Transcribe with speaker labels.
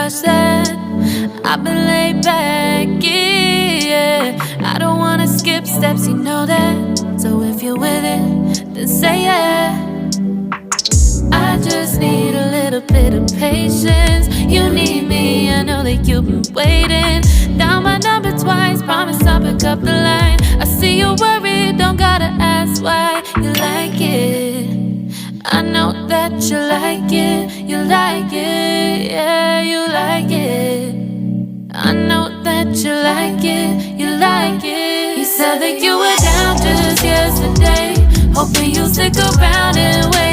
Speaker 1: rush that. I've been laid back, yeah. I don't wanna skip steps, you know that. So if you're with it, then say yeah. I just need a little bit of patience. You need me, I know that you've been waiting. Down my number twice, promise I'll pick up the line. I see you worried, don't gotta ask why. You like it, I know that you like it. You like it, yeah, you like it. I know that you like it, you like it. You said that you were down just yesterday, hoping you'll stick around and wait.